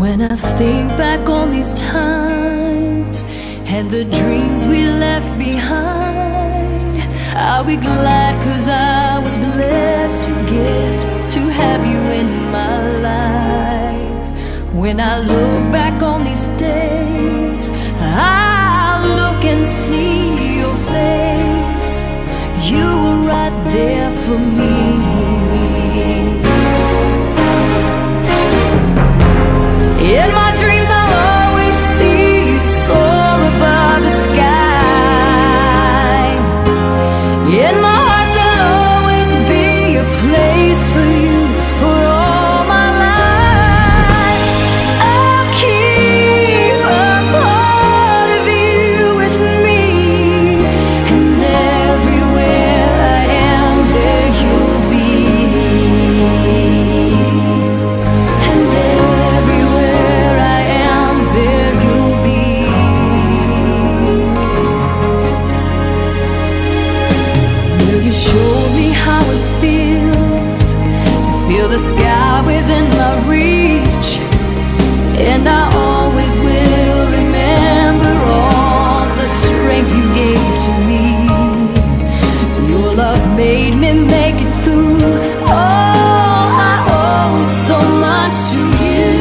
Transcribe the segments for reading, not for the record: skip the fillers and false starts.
When I think back on these times and the dreams we left behind, I'll be glad 'cause I was blessed to get to have you in my life. When I look back on these days, I'll look and see your face. You were right there for me. In my dreams I'll always see you soar above the sky. In my heart there'll always be a place for you for all my life. I'll keep a part of you with me, and everywhere I am there you'll be. And everywhere I am there you'll be. Will you show me how it feels to feel the sky within my reach? And I always will remember all the strength you gave to me. Your love made me make it through. Oh, I owe so much to you.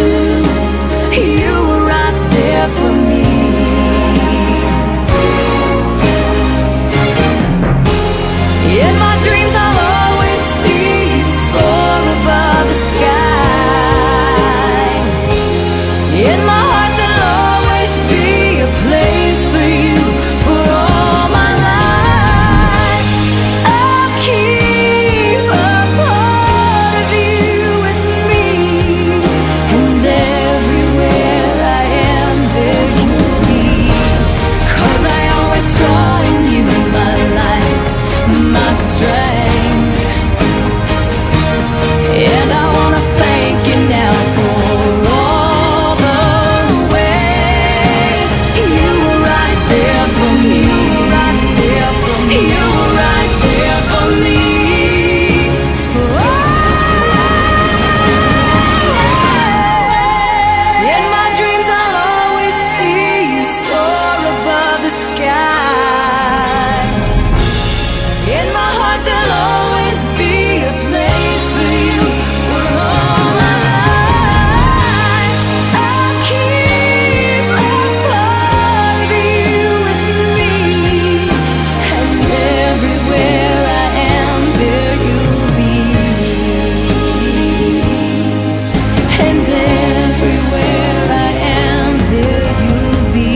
You were right there for me. In my dreams I'll always see you soar above the sky. In my heart there'll always be a place for you for all my life. I'll keep a part of you with me, and everywhere I am there you'll be. 'Cause I always saw in you my light, my strength. And I wanna thank you now for all the ways you were right there for me. You were right there for me. In my dreams I'll always see you soar above the sky. In my heart there'll always be a place for you for all my life. I'll keep a part of you with me, and everywhere I am there you'll be. And everywhere I am there you'll be.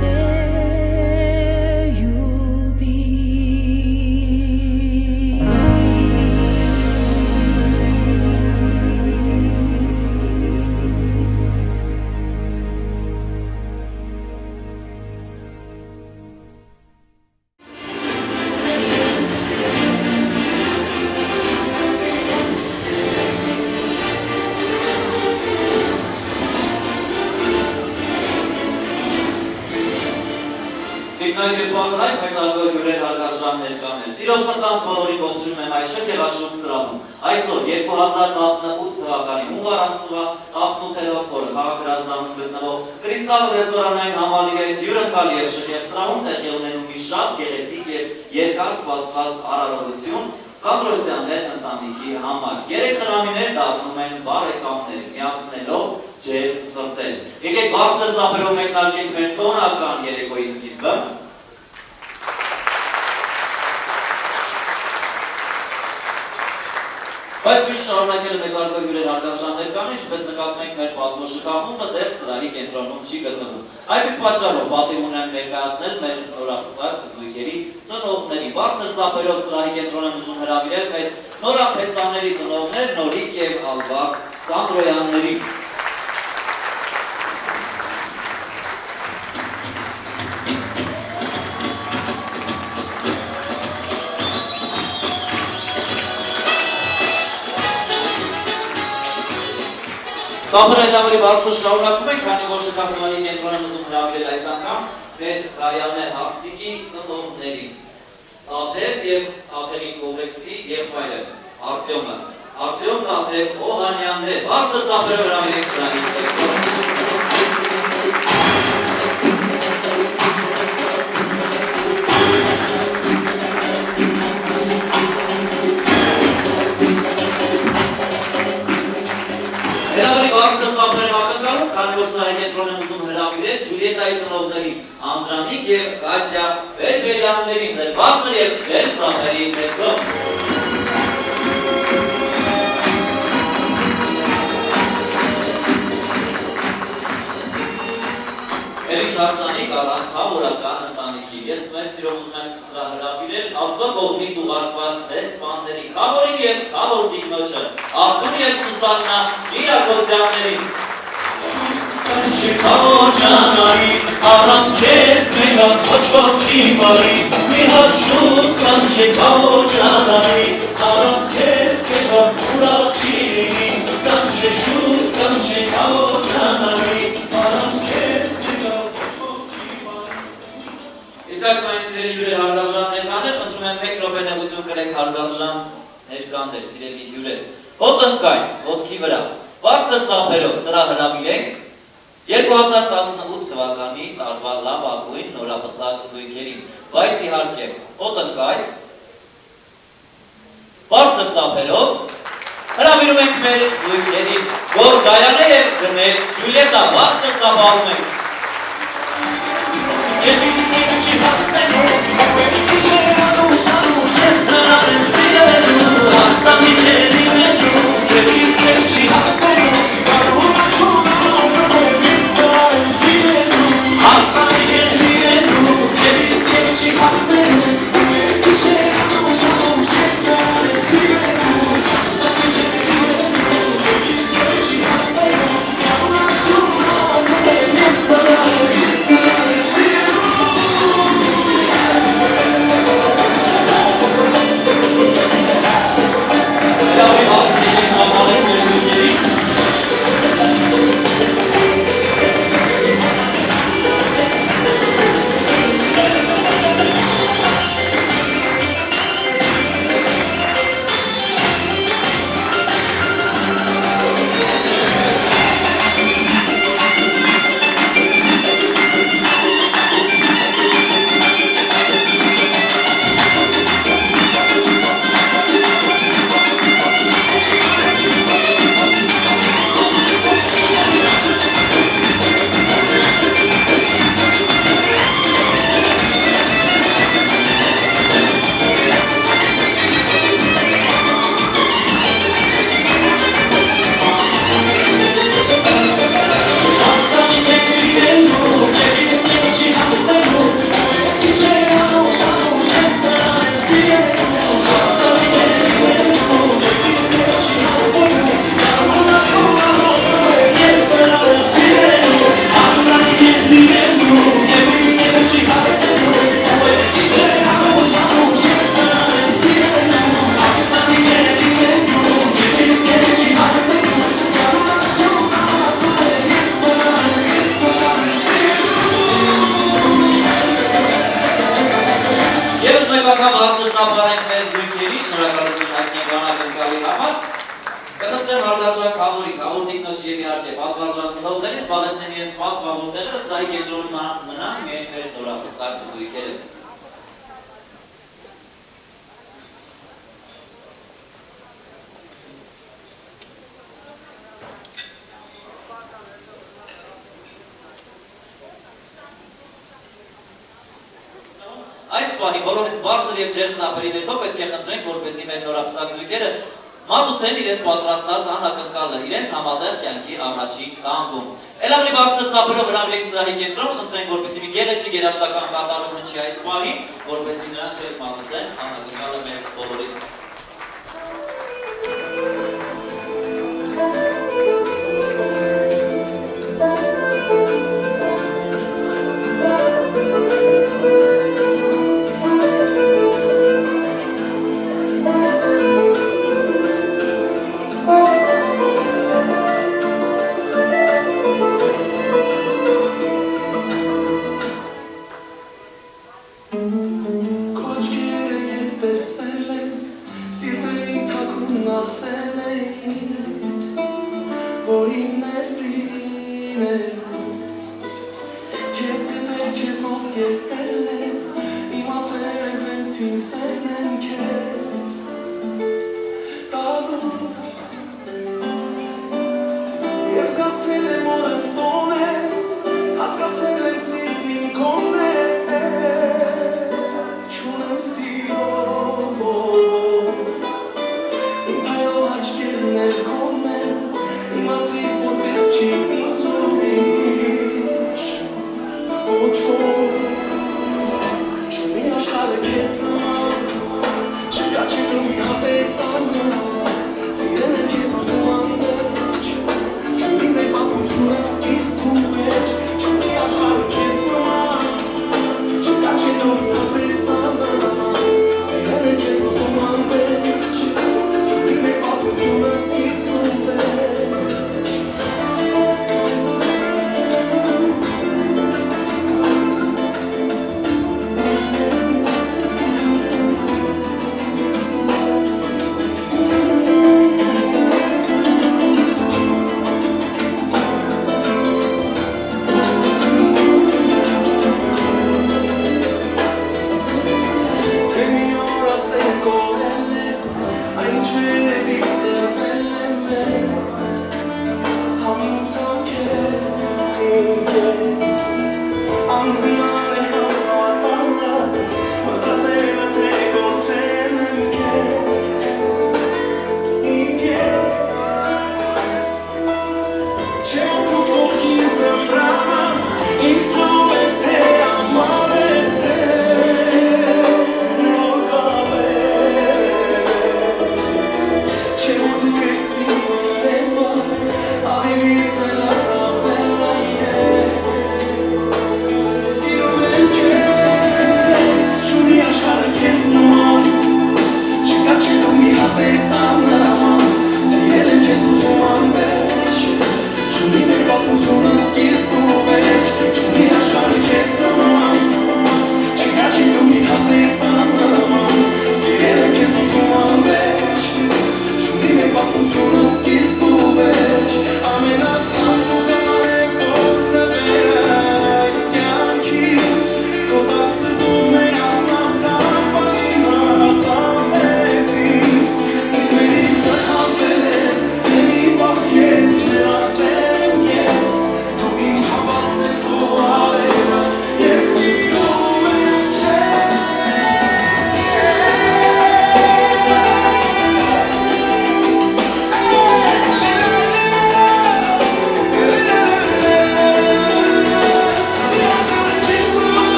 There you'll be. Դիպնայք և բանրայք մեծ արգոյ հյուրեր հարգարժան ներկաներ։ Սիրով սրտանց բոլորին ողջունում եմ այս շքեղաշուկ սրահում։ Այսօր 2018 թվականի հունվար ամսվա 18-րդ օրը քաղաքրազդանում գտնվող Կրիստալ ռեստորանային համալիրայից հյուրընկալ և շքեղ սրահում տեղի ունենում մի շատ գեղեցիկ և երկար սպասված արարողություն Սանդրոսյաններ ընտանիքի համար։ Երեք խնամիներ դառնում են բարեկամներ, միացնելով ջեր սրտեր։ Եկեք բարձր ծափերով մեկնարկենք մեր տոնական երեկոյի սկիզբը։ Բայց միշտ շարունակելը մեծ արգոյ հյուրեր հարգարժան ներկան, ինչպես նկատում ենք մեր պատմոշքահումը դեռ սրահի կենտրոնում չի գտնվում։ Այդ իսկ պատճառով պատիվ ունենք ներկայացնել մեր նորապսակ զույգերի ծնողների։ Բարձր ծափերով սրահի կենտրոն եմ ուզում հրավիրել մեր նորապեսաների ծնողներ Նորիկ և Ալբակ Սանդրոյաններին։ Ծափերը ավելի բարձր շարունակում ենք, քանի որ շքասրահի կենտրոն եմ ուզում հրավիրել այս անգամ մեր Գայանե Հակսիկի ծնողներին։ Աթև և Աթևի Կողեկցի եղբայրը Արտյոմը։ Արտյոմ Տաթև Օհանյանն է, բարձր ծափերով հրավիրեք սրահի տեքստով։ Հրավիրի բարձր ծափերով ակնկալում, քանի որ սրահի կենտրոն եմ ուզում հրավիրել Ջուլիետայի ծնողներին, Անդրանիկ և Կատյա Բերբերյաններին, ձեր բարձր և ջերմ ծափերի տեքստով։ Էլի չարսանիկ առանց խավորական ընտանիքի, ես մեծ սիրով ուզում եմ սրա հրավիրել Աստծո կողմից ուղարկված դեսպանների, խավորին և խավոր դիկնոջը, Արտուր և Սուսաննա Կիրակոսյաններին։ Կանչի խավորջանայի, առանց քեզ մեկա ոչ ոքի բարի, մի հատ շուտ կանչի խավորջանայի, առանց քեզ մեկա ուրախ չի լինի, կանչի շուտ կանչի խավորջանայի, առանց քեզ մեկա ոչ ոքի բարի։ Իսկ այս մային սիրելի հյուրեր հարգարժան ներկաներ, խնդրում եմ մեկ րոպե նեղություն կրեք հարգարժան ներկաներ, սիրելի հյուրեր։ Հոտ ընկայս, ոտքի վրա, բարձր ծափերով սրա հրավիրենք 2018 թվականի տարվա լավագույն նորապսակ զույգերին, բայց իհարկե հոտ ընկայս, բարձր ծափերով հրավիրում ենք մեր զույգերին, Գորգայանե և Գնել Ջուլիետա, բարձր ծափարում ենք։ Եվ իսկ չի հասնելու, ուշեր անուշ, ես նրան եմ սիրելու, հասանի տերի մենու, և իսկ չի հասնելու, կարում աշում անձնով, ես նրան եմ սիրելու, հասանի տերի մենու, և իսկ չի հասնելու, ուշեր անուշ, ես նրան եմ սիրելու, հասանի տերի մենու, և իսկ չի հասնելու, կարում աշում անձնով, ես նրան եմ Այս պահի բոլորից բարձր և ջերմ ծափերի ներքո պետք է խնդրենք, որպեսզի մեր նորապսակ զույգերը մատուցեն իրենց պատրաստած անակնկալը իրենց համատեղ կյանքի առաջին տանկում։ Էլ ավելի բարձր ծափերով հրավիրենք սրահի կենտրոն, խնդրենք, որպեսզի մի գեղեցիկ երաժշտական կատարում հնչի այս պահին, որպեսզի նրանք մատուցեն անակնկալը մեզ բոլորիս։ Koçke yetbesele, sirtei takun nasele.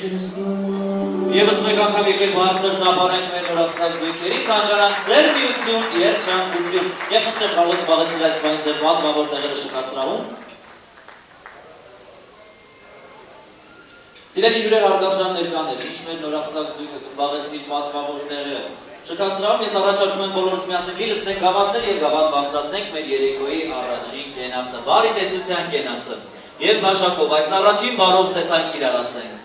Եվս մեկ անգամ եկեք բարձր ծափարենք մեր նորապսակ զույգերի ցանկանանք ձեր միություն, երջանկություն եւ խնդրեմ հալոց զբաղեցնել այս բանից ձեր պատվավոր տեղերը շքաստրավում։ Սիրելի հյուրեր հարգարժան ներկաներ, ինչ մեր նորապսակ զույգը կզբաղեցնի իր պատվավոր տեղերը շքաստրավում, ես առաջարկում եմ բոլորս միասին մի լսենք գավաթներ եւ գավաթ բարձրացնենք մեր երեկոյի առաջին կենացը, բարի տեսության կենացը եւ Բաշակով այս առաջին բարով տեսանք իրար ասենք։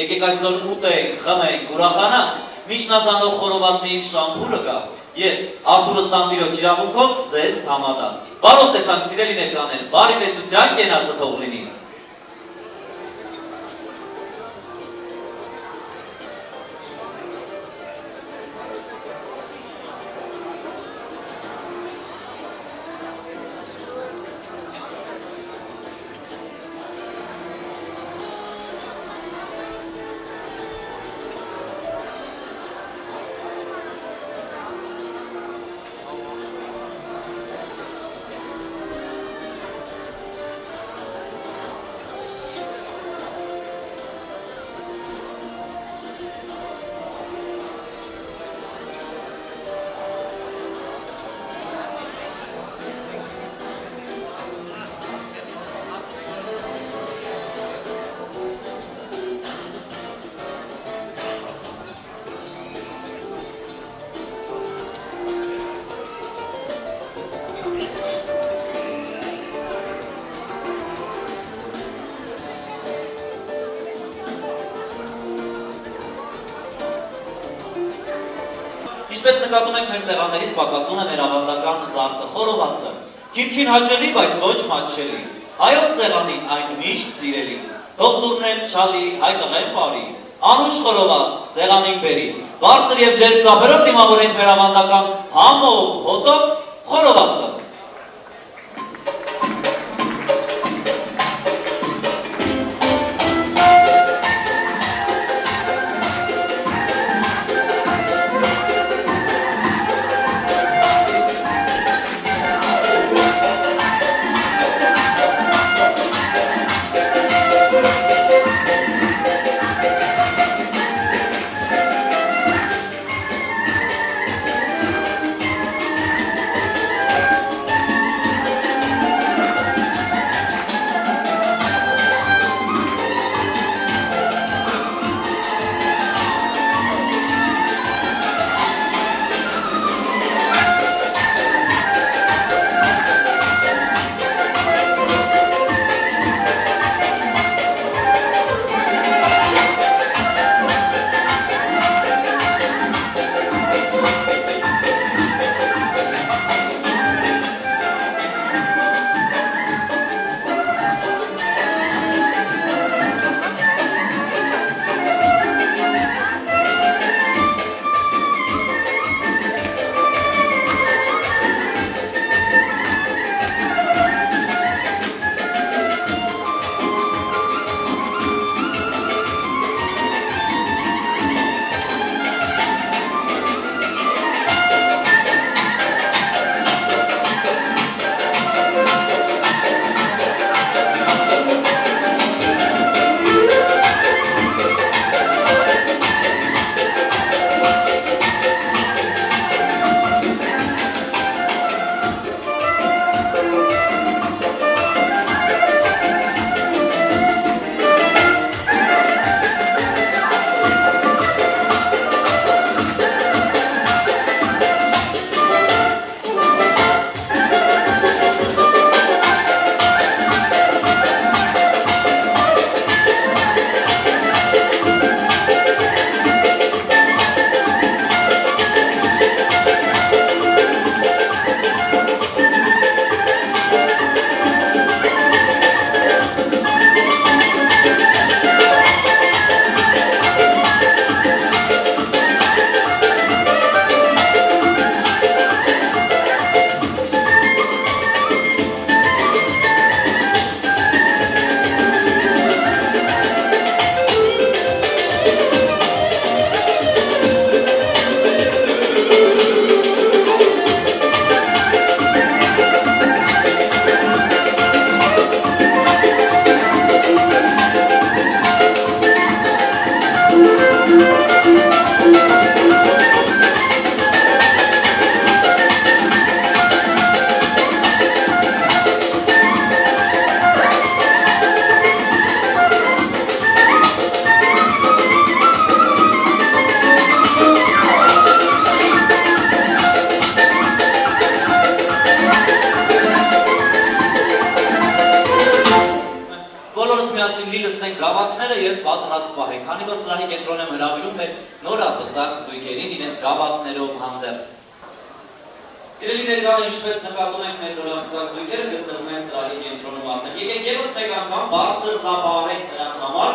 Եկեք այսօր ուտենք, խմենք, ուրախանանք, միջնազանող խորովածի շամփուրը կա, ես Արթուրը Ստամբիրոջ իրավունքով ձեզ համադամ։ Բարով տեսանք սիրելի ներկաներ, բարի տեսության կենացը թող լինի։ Ինչպես նկատում եք մեր սեղաններից պակասում է մեր ավանդական զարդը խորովածը։ Քիմքին հաճելի, բայց ոչ մատչելի։ Հայոց սեղանին այն միշտ սիրելի։ Թող սուրն չալի, հայտղեն բարի։ Անուշ խորոված, սեղանին բերի։ Բարձր եւ ջերմ ծափերով դիմավորենք մեր ավանդական համով, հոտով խորովածը։ միասին լի լսնենք գավաթները եւ պատրաստ պահենք, քանի որ սրահի կենտրոն եմ հրավիրում մեր նորապսակ զույգերին իրենց գավաթներով հանդերձ։ Սիրելի ներկաներ, ինչպես նկատում ենք մեր նորապսակ զույգերը գտնվում են սրահի կենտրոնում արդեն։ Եկեք եւս մեկ անգամ բարձր ծափահենք նրանց համար։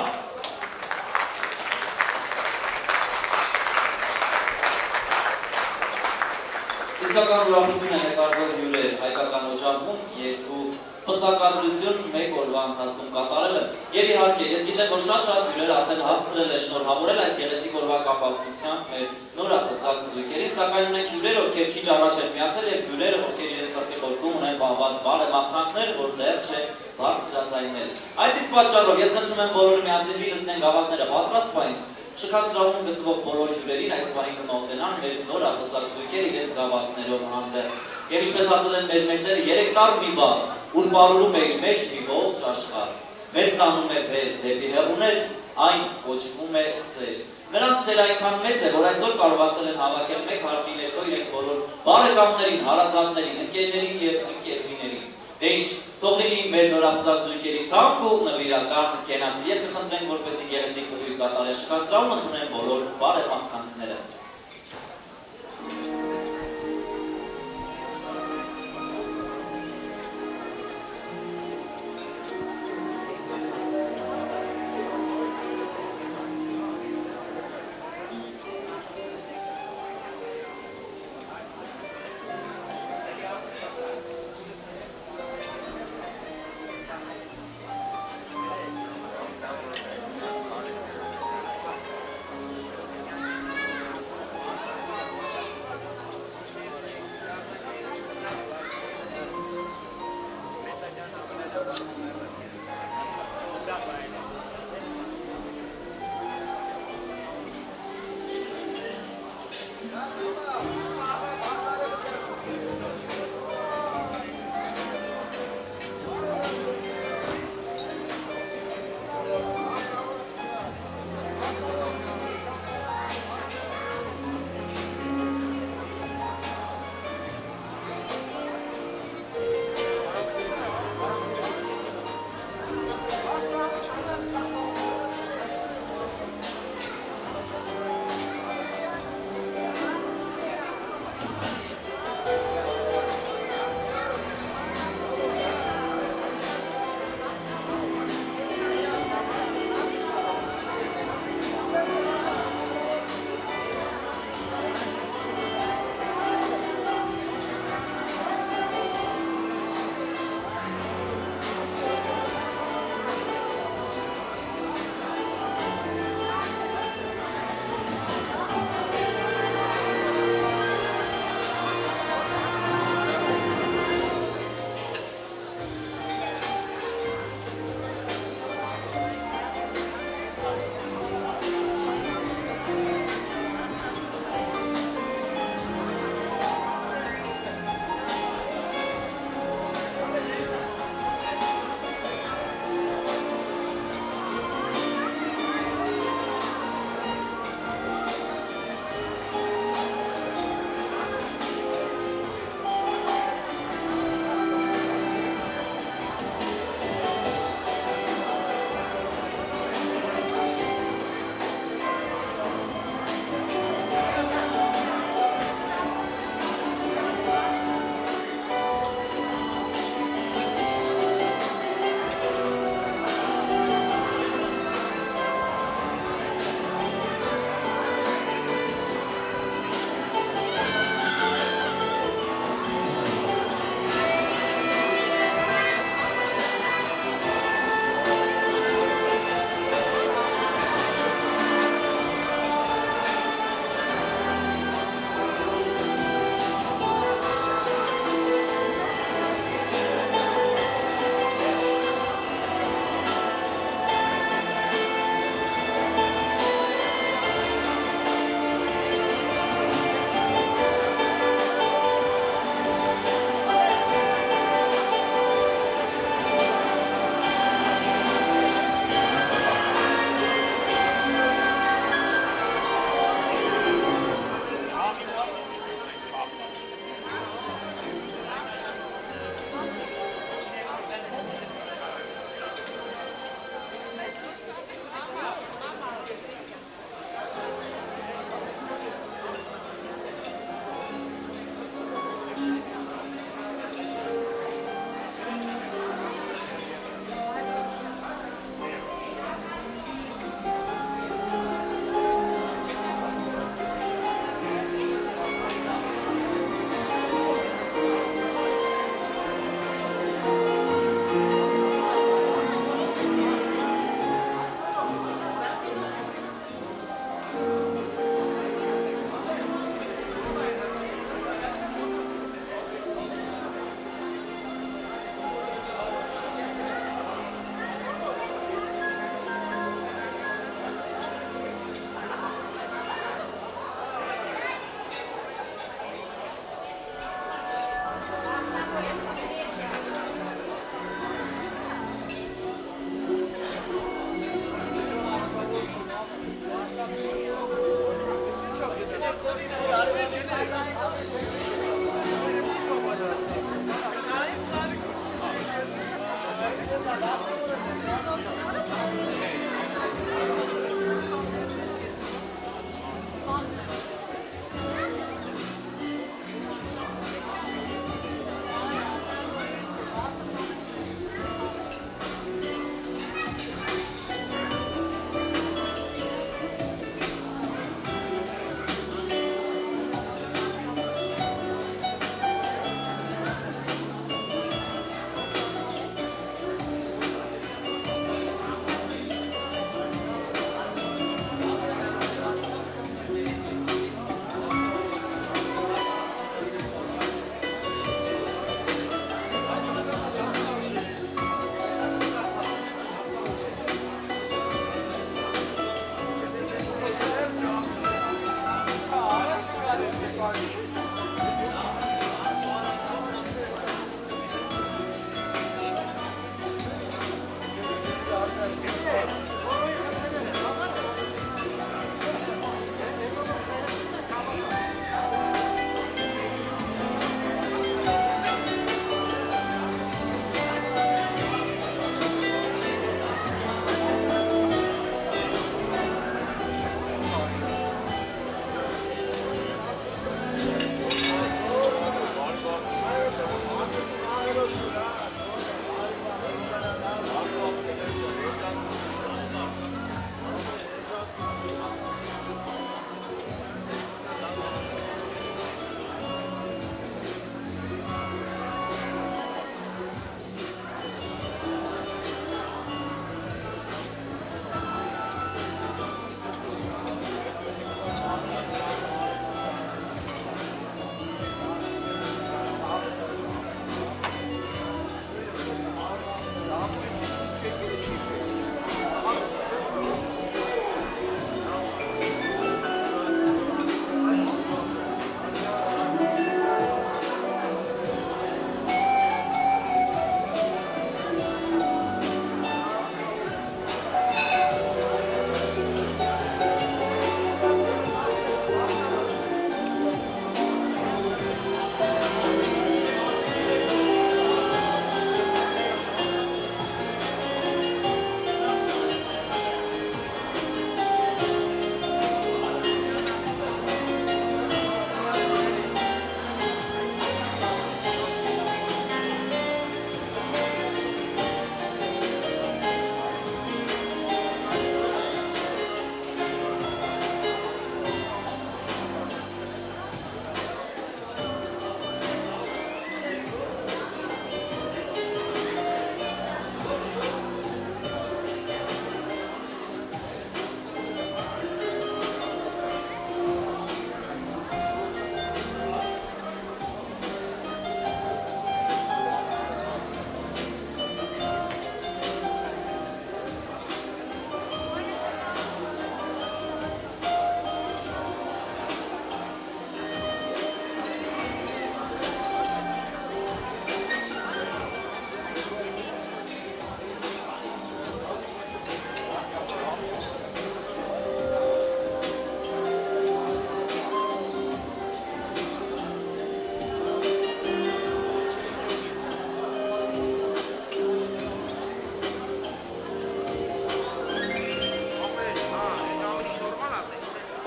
Իսկական ուրախություն է նկարվել հյուրեր հայկական օջախում երկու պսակադրություն մեկ օրվա ընթացքում կատարելը եւ իհարկե ես գիտեմ որ շատ հյուրեր արդեն հասցրել է շնորհավորել այս գեղեցիկ օրվա կապակցությամբ մեր նորապսակ զույգերին, սակայն ունենք հյուրեր, ովքեր քիչ առաջ են միացել եւ հյուրեր, ովքեր իրենց սրտի խորքում ունեն պահված բարեմաղթանքներ, որ դեռ չէ բարձրացնել։ Այդ իսկ պատճառով ես խնդրում եմ բոլորը միասին լսնեն գավաթները պատրաստ պահեն։ Շքացրավում գտնվող բոլոր հյուրերին այս պահին կմոտենան մեր նորապսակ զույգերը իրենց գավաթներով հանդերձ։ Եվ ինչպես ասել են մեր մեծերը, 3 տար մի բան, ուր պարուրում է իր մեջ մի ողջ աշխարհ։ Մեզ տանում է վեր դեպի հեռուներ, այն կոչվում է սեր։ Նրանց սերը այնքան մեծ է, որ այսօր կարողացել են հավաքել մեկ հարկի ներքո իրենց բոլոր բարեկամներին, հարազատներին, ընկերներին եւ ընկերուհիներին։ Դե ինչ, թող լինի մեր նորապսակ զույգերի թանկ ու նվիրական կենացի եւ կխնդրենք որպեսզի գեղեցիկ կույր կատարել շքացրավում ընդունեն բոլոր բարեմաղթանքները։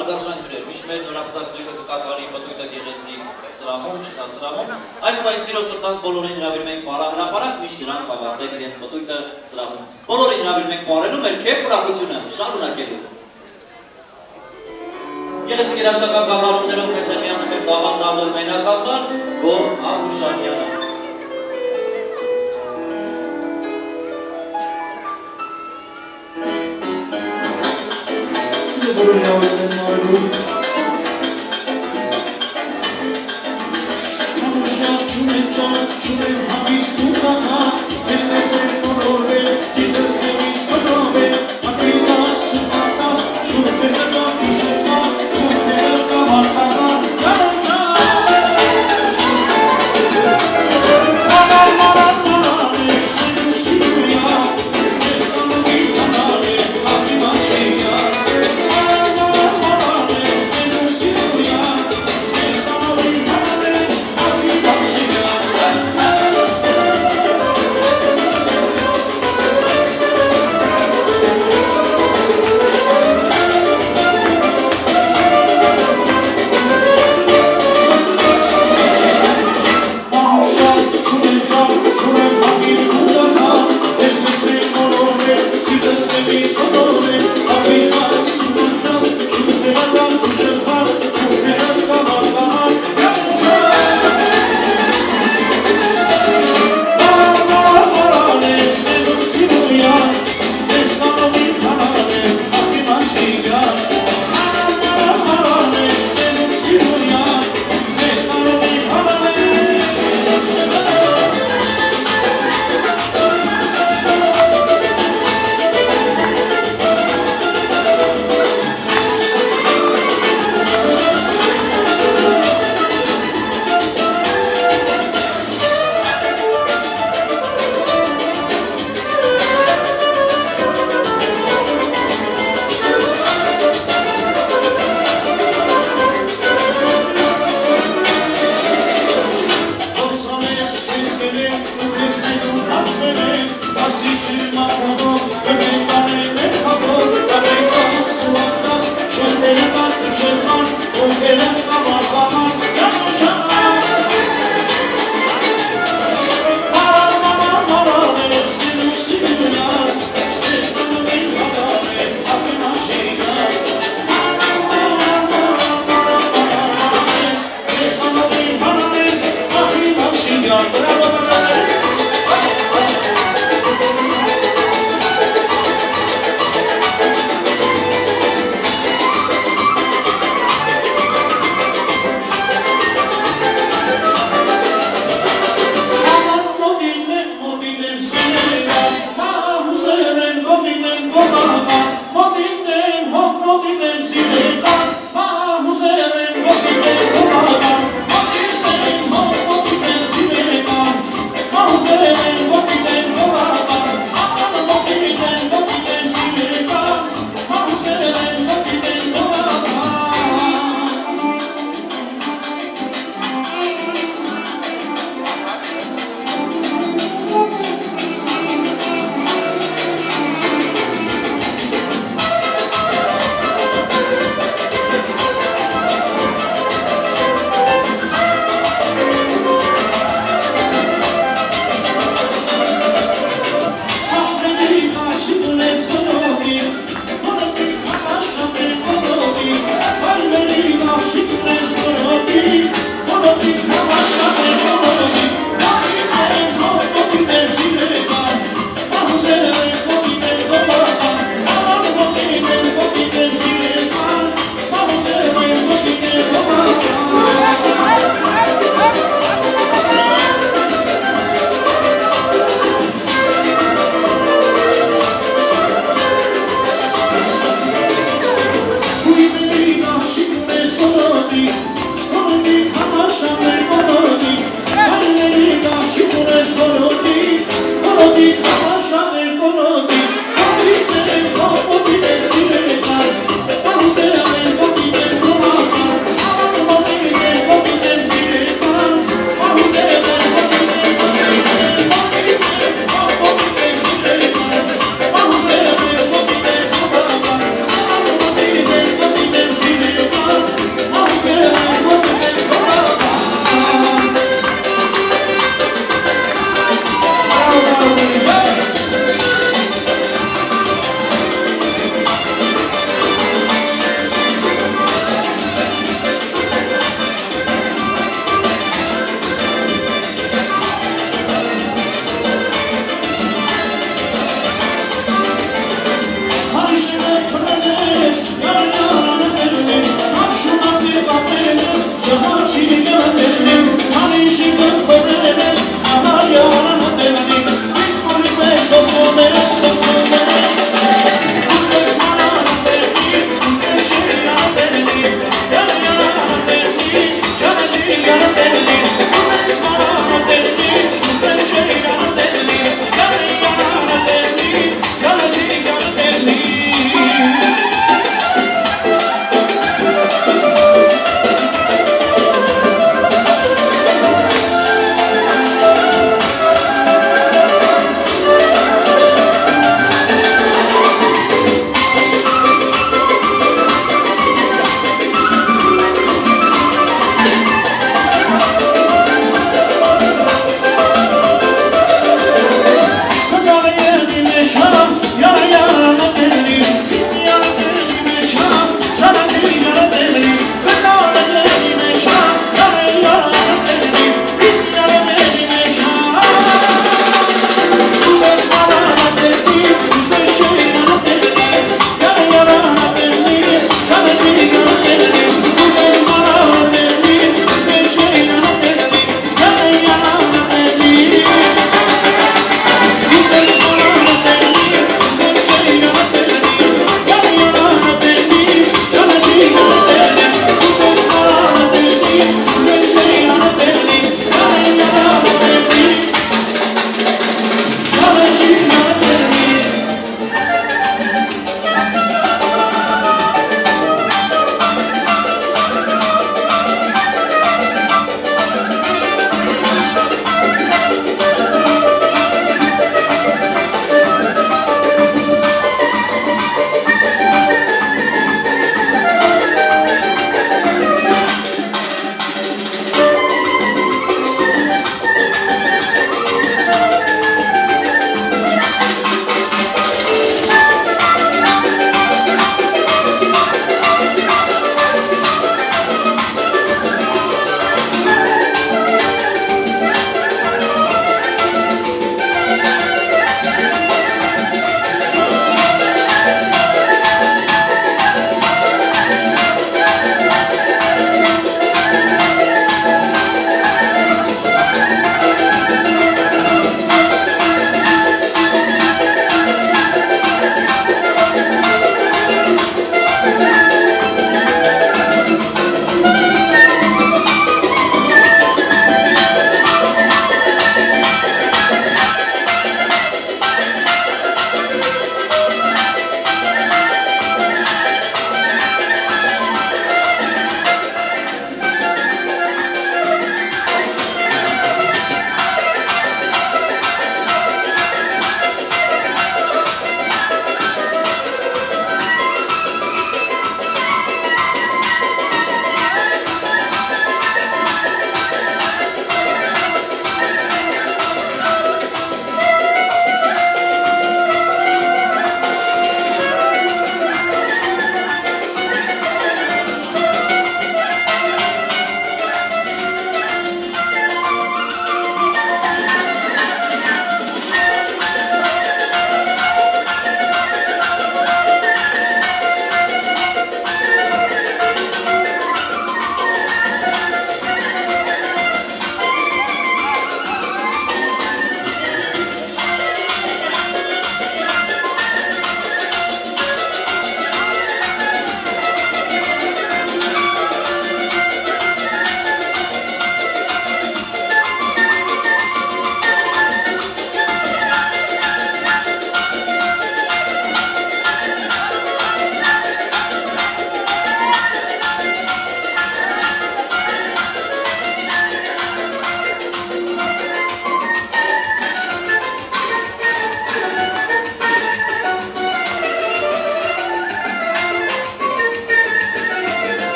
Արգարժան հյուրեր, միշտ մեր նորակսակ զույգը կկատարի պտույտը գեղեցիկ սրամում, չկասրամում, այս պահին սիրով սրտանց բոլորին հրավիրում ենք պարահրապարակ, միշտ իրանք ավարտել իրենց պտույտը սրամում։ Բոլորին հրավիրում ենք պարելու մեր քեֆ ուրախությունը շարունակելու։ Գեղեցիկ երաժշտական կատարումներով մեզ է միանում մեր տաղանդավոր մենակատար Գոհ Ամուշանյանը։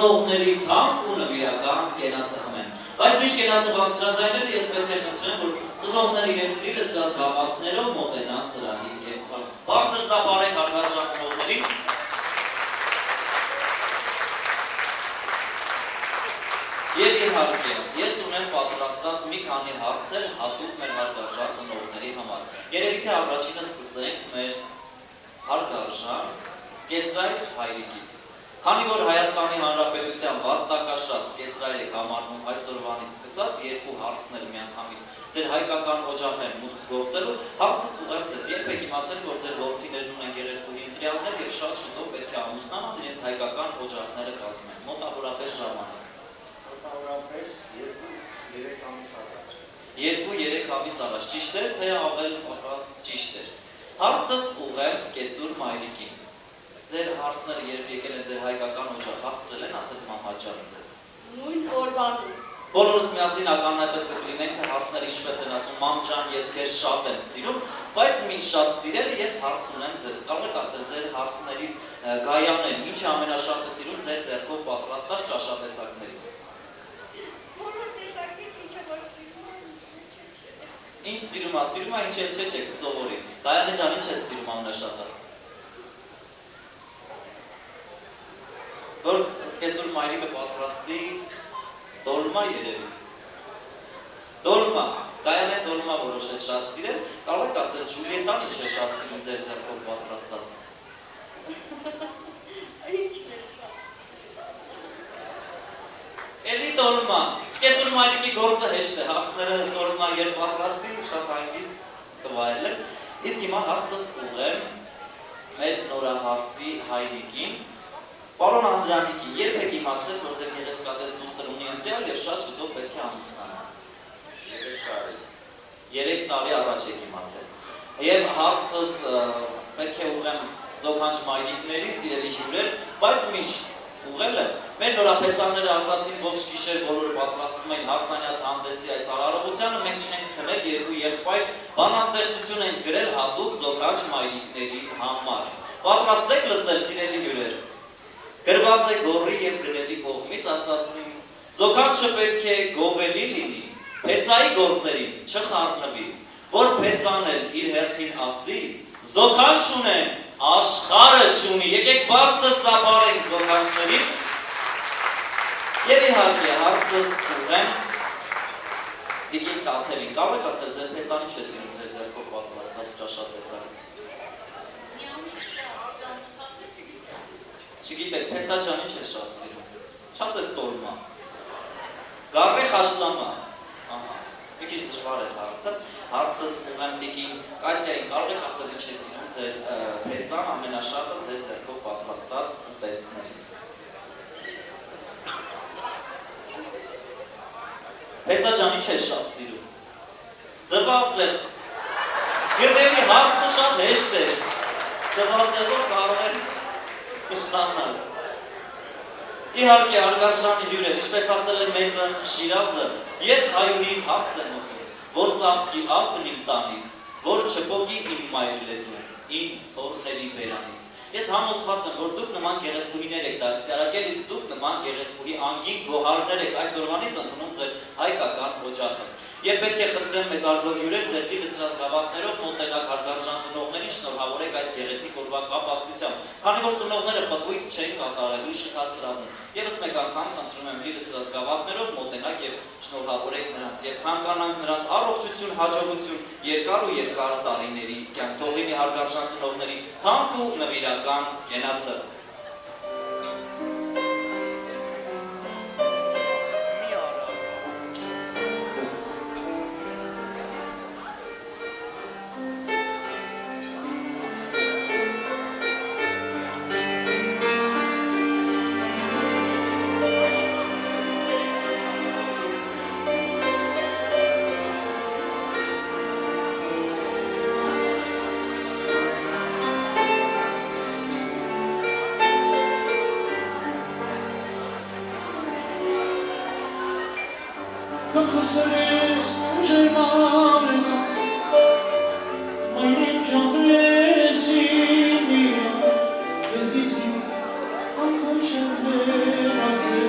ծնողների թանկ ու նվիրական կենացը խմեն։ Բայց միշտ կենացը բարձրաձայնել ես պետք է խնդրեմ, որ ծնողները իրենց լիլծրած գավաթներով մոտենան սրահի կենքան։ Բարձր ծափարեք հարգարժան ծնողներին։ Եվ իհարկե, ես ունեմ պատրաստած մի քանի հարցեր հատուկ մեր հարգարժան ծնողների համար։ Երևի թե առաջինը սկսենք մեր հարգարժան Սկեսրայր հայրիկից։ Քանի որ Հայաստանի Հանրապետության վաստակաշատ Սկեսրայր եք համարվում այսօրվանից սկսած երկու հարցներ միանգամից ձեր հայկական օջախներ մուտք գործելու, հարցս ուղղեմ ձեզ, երբեք իմացել, որ ձեր որդիներն ունեն գերեզգուհի ընտրյալներ եւ շատ շուտով պետք է ամուսնանան իրենց հայկական օջախները կազմեն։ Մոտավորապես ժամանակ։ Մոտավորապես 2-3 ամիս առաջ։ 2-3 ամիս առաջ, ճիշտ է, թե ավել պատրաստ ճիշտ է։ Հարցս ուղղեմ Սկեսուր մայրիկին։ Ձեր հարցները երբ եկել են ձեր հայկական օջախ, հասցրել են ասել մամաճան ձեզ։ Նույն օրվանից։ Բոլորս միասին ականատես կլինենք, թե հարցները ինչպես են ասում, մամ ջան, ես քեզ շատ եմ սիրում, բայց մինչ շատ սիրելը ես հարց ունեմ ձեզ։ Կարող եք ասել ձեր հարցներից գայանել, ինչ է ամենաշատը սիրում ձեր ձեռքով պատրաստած ճաշատեսակներից։ Բոլոր տեսակից ինչը որ սիրում եմ, Ինչ սիրում է, ինչ էլ չէ, կսովորի։ Գայանե ջան, ինչ ես սիրում ամենաշատը։ Որ Սկեսուր մայրիկը պատրաստի դոլմա երևի։ Դոլմա, Գայանե դոլմա որոշեց շատ սիրել, կարող եք ասել Ջուլիետան ինչ է շատ սիրում ձեր ձեռքով պատրաստած։ ինչն է շատ։ Էլի դոլմա, Սկեսուր մայրիկի գործը հեշտ է, հարցները դոլմա երբ պատրաստի, շատ հանգիստ կվայել են։ Իսկ հիմա հարցս ուղղեմ մեր նորահարսի հայրիկին, Պարոն Անդրանիկին, երբ եք իմացել, որ ձեր գեղեցկատես դուստր ունի ընտրյալ եւ շատ շուտով պետք է ամուսնանա։ 3 տարի առաջ եք իմացել։ Եվ հարցս պետք է ուղղեմ զոքանչ մայրիկների, սիրելի հյուրեր, բայց մինչ ուղղելը, մեր նորապեսանները ասացին ողջ գիշեր բոլորը պատրաստվում էին հարսանյաց հանդեսի այս արարողությանը, մենք չենք քնել երկու եղբայր բանաստեղծություն են գրել հատուկ զոքանչ մայրիկների համար։ Պատրաստ եք լսել, սիրելի հյուրեր։ Գրված է գորի և գնելի կողմից ասացին, զոքանչը պետք է գովելի լինի, փեսայի գործերին չխառնվի, որ փեսան էլ իր հերթին ասի, զոքանչ ունեմ, աշխարհը չունի, եկեք բարձր ծափարենք զոքանչներին, և իհարկե հարցս ուղղեմ Տիկին Տաթևին, կարող եք ասել ձեր փեսան ինչ է սիրում ձեր ձեռքով պատրաստած ճաշատեսակ։ Չգիտեք, փեսա ջան ինչ է շատ սիրում, չասես տոլմա, գարրե խաշլամա, մի քիչ դժվար է հարցը, հարցս ուղղեմ Տիկին Կատյային, կարող եք ասել ինչ է սիրում ձեր փեսան ամենաշատը ձեր ձեռքով պատրաստած ուտեստներից։ Փեսա ջան ինչ է շատ սիրում, ձվածեղ, գրների հարցը շատ հեշտ է, ձվածեղով կարող է Կշտանալ։ Իհարկե հարգարժան հյուրեր, ինչպես ասել է մեծն Շիրազը, ես հայուհի հարս եմ ուխում, որ ծաղկի ազգն իմ տանից, որ չպոկի իմ մայր լեզուն, իմ թորների բերանից։ Ես համոզված եմ, որ դուք նման գեղեցկուհիներ եք դաստիարակել, իսկ դուք նման գեղեցկուհի անգին գոհարներ եք այսօրվանից ընդունում ձեր հայկական օջախը։ Եվ պետք է խնդրեմ մեծարգո հյուրեր ձեր լիլծրած գավաթներով մոտենաք հարգարժան ծնողներին շնորհավորեք այս գեղեցիկ օրվա կապակցությամբ, քանի որ ծնողները պտույտ չեն կատարելու շքասրահում։ Եվս մեկ անգամ խնդրում եմ լիլծրած գավաթներով մոտենաք եւ շնորհավորեք նրանց եւ ցանկանանք նրանց առողջություն, հաջողություն, երկար ու երկար տարիների կյանք, թող լինի հարգարժան ծնողների թանկ ու նվիրական կենացը։ Կխսրես ջերմանա, մայրեն ճամես իմիա, ես դիզի անգամ շենվեր ասել,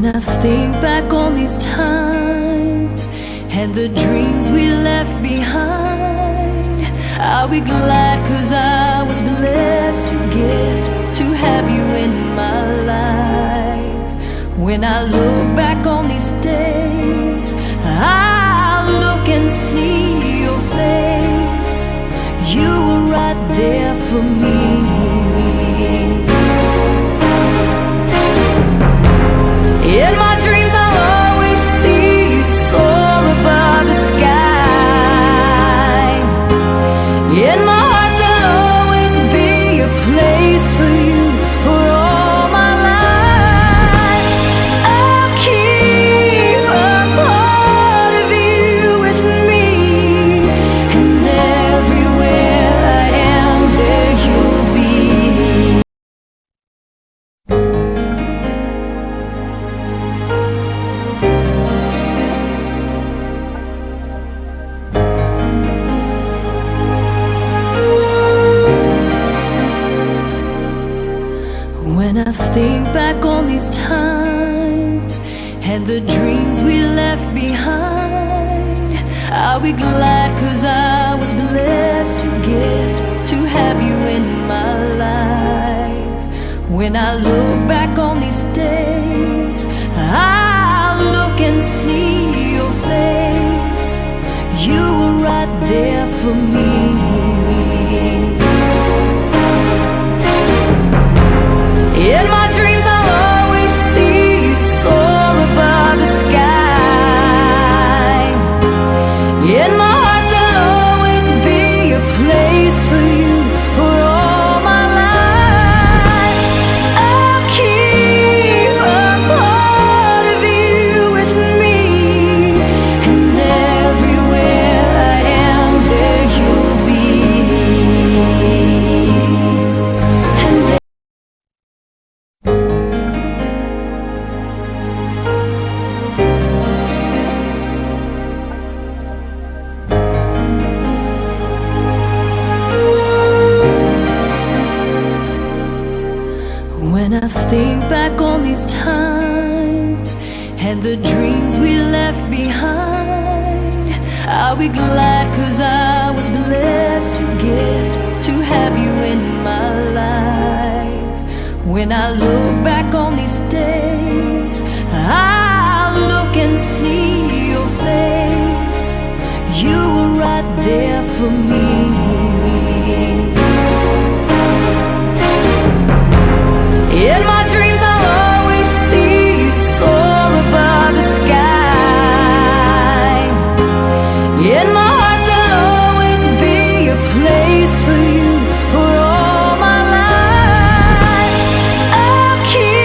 When I think back on these times and the dreams we left behind, I'll be glad 'cause I was blessed to get to have you in my life. When I look back on these days, I'll look and see your face. You were right there for me. In my dreams I'll always see you soar above the sky. In my heart there'll always be a place for you for all my life. I'll keep a part of you with me, and everywhere I am there you'll be. When I think back on these times and the dreams we left behind, I'll be glad 'cause I was blessed to get to have you in my life. When I look back on these days, I'll look and see your face. You were right there for me. In my dreams I'll always see you soar above the sky. In my heart there'll always be a place for you for all my life. I'll keep a part of you with me, and everywhere I am there you'll be. And when I think back on these times and the dreams we left behind, I'll be glad 'cause I was blessed to get to have you in my life. When I look back on these days, I'll look and see your face. You were right there for me. In my dreams I'll always see you soar above the sky. In my heart there'll always be a place for you for all my life. I'll keep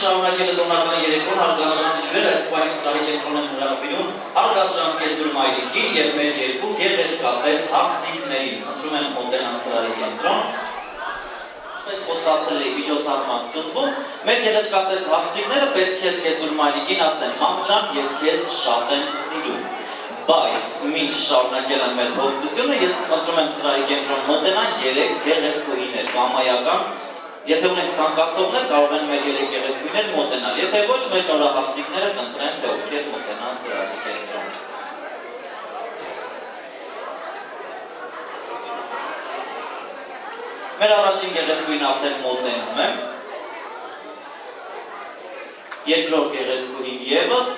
շարունակել է տոնական երեկոն հարգարժան հյուրեր այս պահին սրահի կենտրոն են հրավիրում հարգարժան Սկեսուր Մայրիկին եւ մեր երկու գեղեցկատես հարսիկներին։ Խնդրում եմ մոտենան սրահի կենտրոն։ Այս խոստացել էի միջոցառման սկզբում, մեր գեղեցկատես հարսիկները պետք է Սկեսուր Մայրիկին ասեն՝ «Մամ ջան, ես քեզ շատ եմ սիրում»։ Բայց մինչ շարունակել են մեր փորձությունը, ես խնդրում եմ սրահի կենտրոն մոտենան 3 գեղեցկուհիներ կամայական։ Եթե ունենք ցանկացողներ, կարող են մեր 3 գեղեցկուհիներ մոտենալ։ Եթե ոչ, մեր նորահարսիկները կընտրեն, թե ովքեր մոտենան սրահի կենտրոն։ Մեր առաջին գեղեցկուհին արդեն մոտենում է։ Երկրորդ գեղեցկուհին ևս։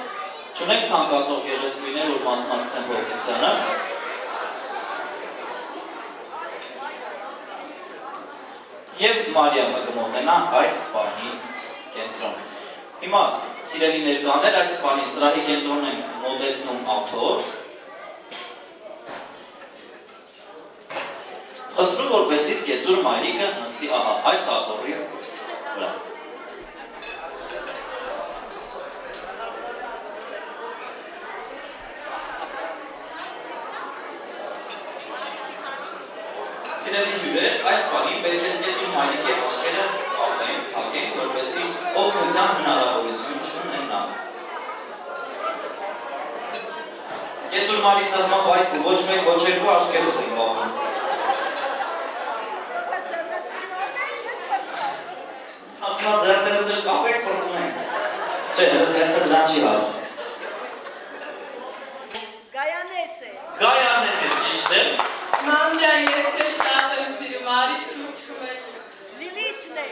Չունենք ցանկացող գեղեցկուհիներ, որ մասնակցեն փորձությանը։ Եվ Մարիամը կմոտենա այս պահի կենտրոն։ Հիմա սիրելի ներկաներ, այս պահի սրահի կենտրոն ենք մոտեցնում աթոռ։ Խնդրում որպեսզի Սկեսուր Մայրիկը նստի ահա այս աթոռի վրա։ Սիրելի հյուրեր, այս պահին պետք է Սկեսուր Մայրիկի աչքերը կապենք, փակենք, որպեսզի օգնության հնարավորություն չունենա։ Սկեսուր Մայրիկն ասում է, բայց ոչ մեկ, ոչ երկու աչքերս են կապում։ Ասում է, ձեռներս էլ կապեք, պրծնենք։ Չէ, հետը դրան չի հասնում։ Գայանես է։ Գայանեն է, ճիշտ է։ Մամ ջան, ես քեզ շատ եմ սիրում, արի սուրճ խմելու։ Լիլիթն է։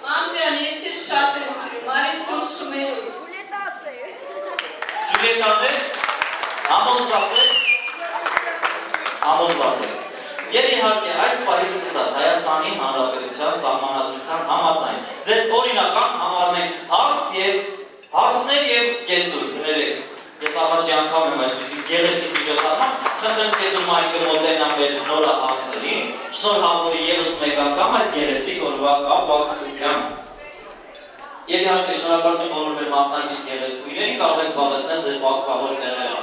Մամ ջան, ես քեզ շատ եմ սիրում, արի սուրճ խմելու։ Ջուլիետաս է։ Ջուլիետան է, համոզված է։ Համոզված է։ Եվ իհարկե այս պահից սկսած Հայաստանի Հանրապետության սահմանադրության համաձայն ձեզ օրինական համարում ենք հարս եւ հարսներ եւ սկեսուր, գներեք։ Ես առաջի անգամ եմ այսպիսի գեղեցիկ միջոցառման, խնդրեմ Սկեսուր Մայրիկը մոտենա մեր նորահարսներին, շնորհավորի ևս մեկ անգամ այս գեղեցիկ օրվա կապակցությամբ։ Եվ իհարկե շնորհակալություն բոլոր մեր մասնակից գեղեցկուհիներին, կարող եք զբաղեցնել ձեր պատվավոր տեղերը։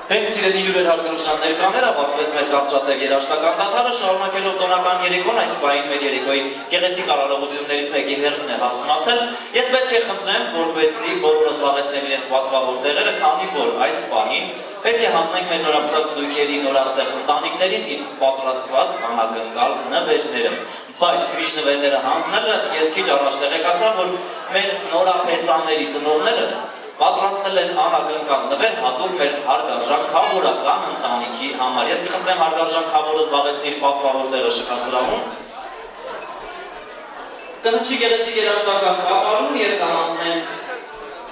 Հենց սիրելի հյուրեր հարգարժան ներկաներ, ավարտվեց մեր կարճատև երաժշտական դադարը, շարունակելով տոնական երեկոն այս պահին մեր երեկոյի գեղեցիկ արարողություններից մեկի հերթն է հասունացել։ Ես պետք է խնդրեմ, որպեսզի բոլորը զբաղեցնեն իրենց պատվավոր տեղերը, քանի որ այս պահին պետք է հանձնենք մեր նորաբսակ զույգերի նորաստեղծ ընտանիքներին իր պատրաստված անակնկալ նվերները։ Բայց ուրիշ նվերները հանձնելը ես քիչ առաջ տեղեկացա, որ մեր նորապեսաների ծնողները պատրաստել են անակնկալ նվեր հատուկ մեր հարգարժան քավորական ընտանիքի համար։ Ես կխնդրեմ հարգարժան քավորը զբաղեցնի իր պատվավոր տեղը շքասրահում։ Կհնչի գեղեցիկ երաժշտական կատարում եւ կհանձնենք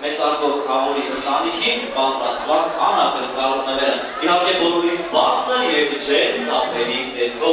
մեծարգո քավորի ընտանիքին պատրաստված անակնկալ նվերը։ Իհարկե բոլորիս բարձր եւ ջերմ ծափերի ներքո։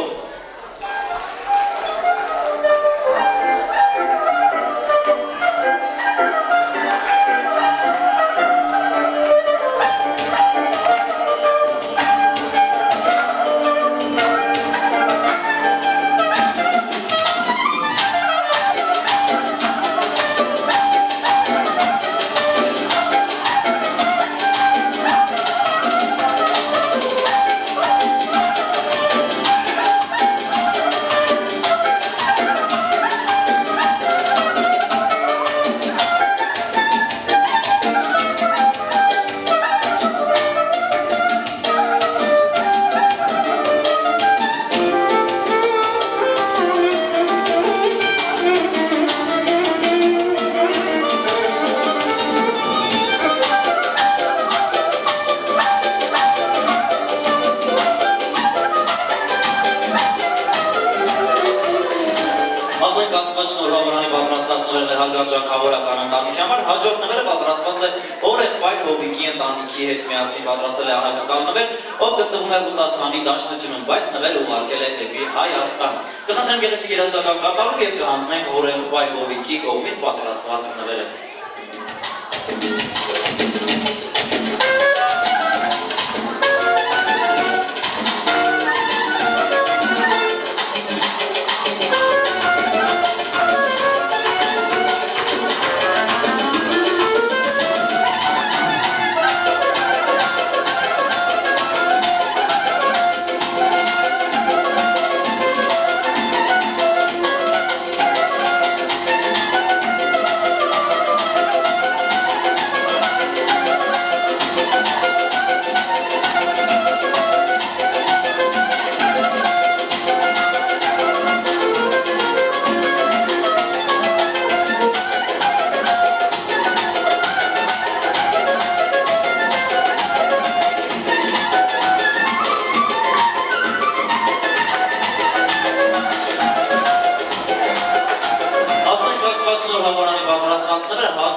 Շնորհավորանի պատրաստած նվերներ հարգարժան քավորական ընտանիքի համար, հաջորդ նվերը պատրաստված է օրեղբայր Հովիկի ընտանիքի հետ միասին պատրաստել է անակնկալ նվեր, ով գտնվում է Ռուսաստանի Դաշնությունում, բայց նվերը ուղարկել է դեպի Հայաստան։ Կխնդրեմ գեղեցիկ երաժշտական կատարում եւ կհանձնենք օրեղբայր Հովիկի կողմից պատրաստված նվերը։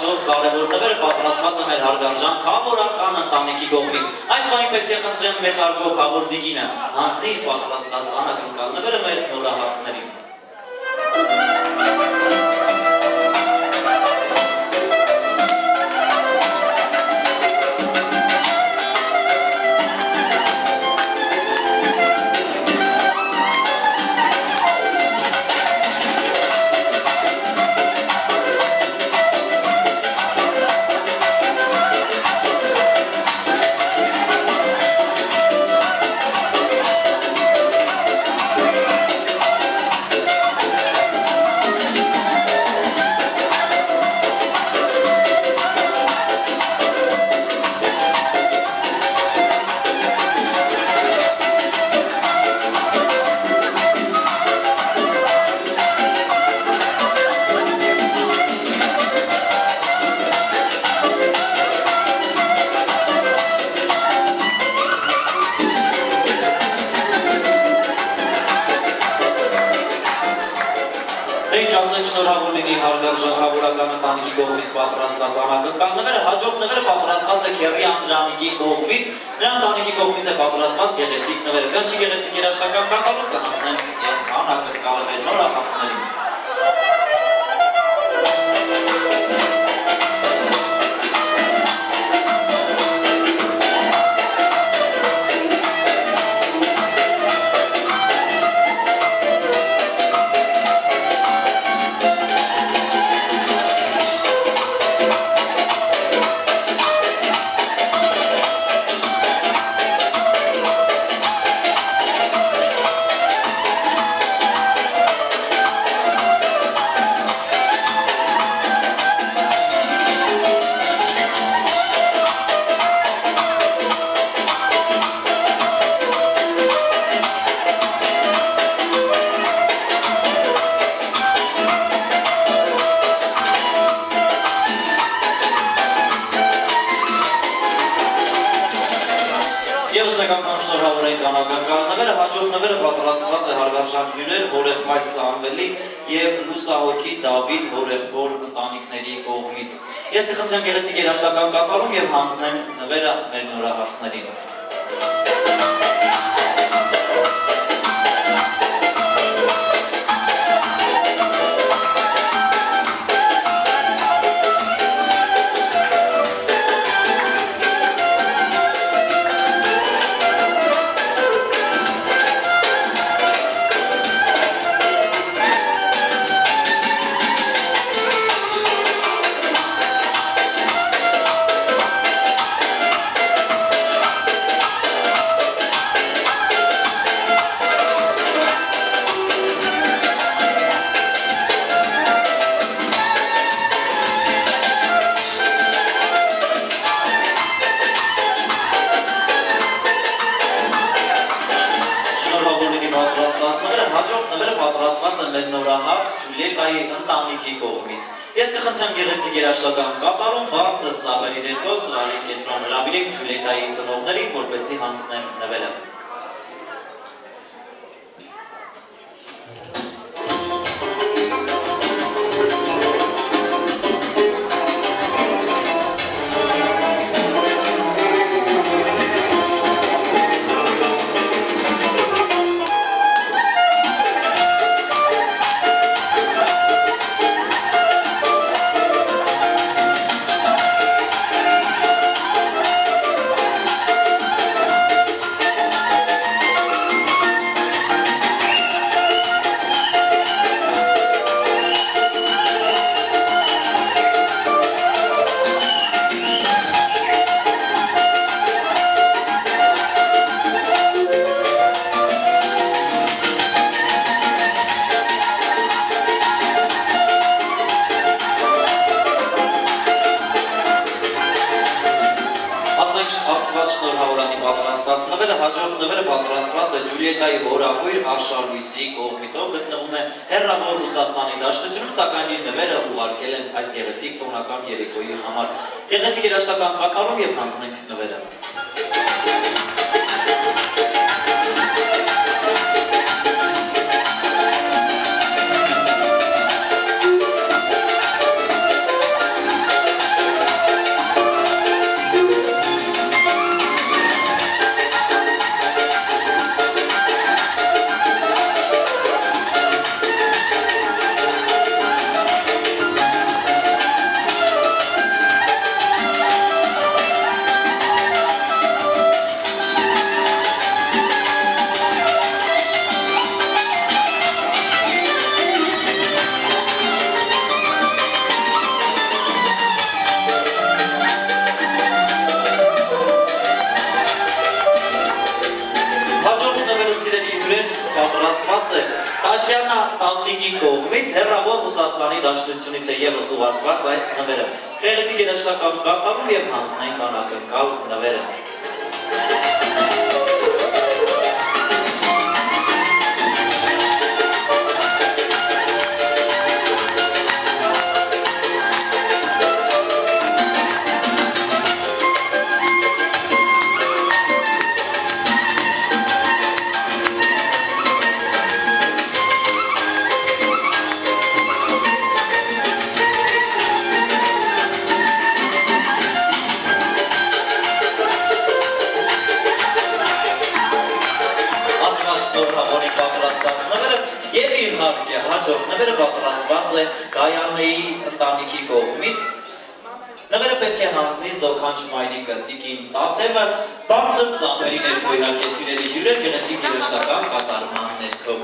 հաջող կարևոր նվերը պատրաստված է մեր հարգարժան քավորական ընտանիքի կողմից։ Այս պահին պետք է խնդրեմ մեծարգո քավոր Նիգինը հանձնի իր պատրաստած անակնկալ նվերը մեր նորահարցներին։ Շնորհավոր լինի հարգարժան քավորական ընտանիքի կողմից պատրաստած անակնկալ նվերը, հաջորդ նվերը պատրաստված է Քեռի Անդրանիկի կողմից, նրա ընտանիքի կողմից է պատրաստված գեղեցիկ նվերը, քանչի գեղեցիկ երաժշտական կատարում կհանձնեն իրենց անակնկալը մեր նորահարցներին։ Եվս մեկ անգամ շնորհավոր ենք անակնկալ նվերը, հաջորդ նվերը պատրաստված է հարգարժան հյուրեր, հորեղբայր Սամվելի եւ Լուսահոգի Դավիթ հորեղբոր ընտանիքների կողմից։ Ես կխնդրեմ գեղեցիկ երաժշտական կատարում եւ հանձնեմ նվերը մեր նորահարցներին։ Հաջորդ նվերը պատրաստված է մեր նորահարց Ջուլիետայի ընտանիքի կողմից։ Ես կխնդրեմ գեղեցիկ երաժշտական կատարում բարձր ծավալի ներքո սրահի կենտրոն հրավիրեք Ջուլիետայի ծնողներին, որպեսզի հանձնեն նվերը։ Շնորհավորանի պատրաստած նվերը, հաջորդ նվերը պատրաստված է Ջուլիետայի հորակույր Արշալույսի կողմից, ով գտնվում է հեռավոր Ռուսաստանի դաշտությունում, սակայն իր նվերը ուղարկել են այս գեղեցիկ տոնական երեկոյի համար։ Գեղեցիկ երաժշտական կատարում եւ հանձնենք նվերը։ կողմից հեռավոր Ռուսաստանի Դաշնությունից է ևս ուղարկված այս նվերը։ Գեղեցիկ երաժշտական կատարում եւ հանձնենք անակնկալ նվերը։ Եվ իհարկե հաջորդ նվերը պատրաստված է Գայանեի ընտանիքի կողմից։ Նվերը պետք է հանձնի զոքանչ մայրիկը Տիկին Տաթևը, բարձր ծամերի ներքո իհարկե սիրելի հյուրեր գեղեցիկ երաժշտական կատարման ներքո։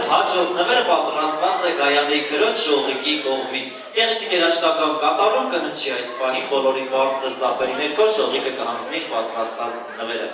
Հաջորդ նվերը պատրաստված է Գայանեի քրոջ Շողիկի կողմից։ Գեղեցիկ երաժշտական կատարում կհնչի այս պահին բոլորի բարձր ծափերի ներքո Շողիկը կհանձնի պատրաստած նվերը։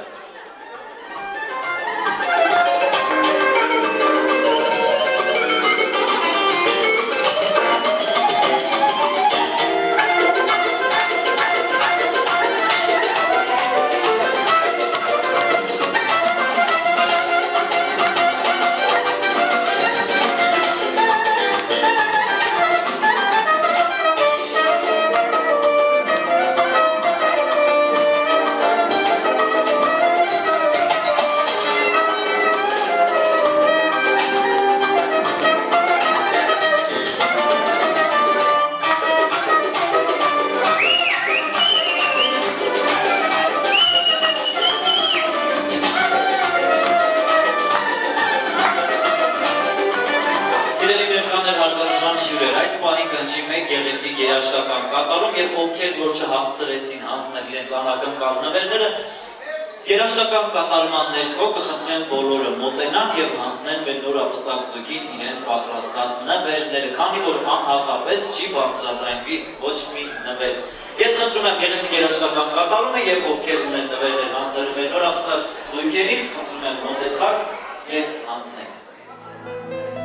Այս պահին կհնչի մեկ գեղեցիկ երաժշտական կատարում եւ ովքեր որ չհասցրեցին հանձնել իրենց անակնկալ նվերները երաժշտական կատարման ներքո կխնդրեն բոլորը մոտենան եւ հանձնեն մեր նորապսակ զույգին իրենց պատրաստած նվերները, քանի որ անհատապես չի բարձրաձայնվի ոչ մի նվեր։ Ես խնդրում եմ գեղեցիկ երաժշտական կատարումը եւ ովքեր ունեն նվերներ հանձնելու մեր նորապսակ զույգերին, խնդրում եմ մոտեցեք եւ հանձնեք։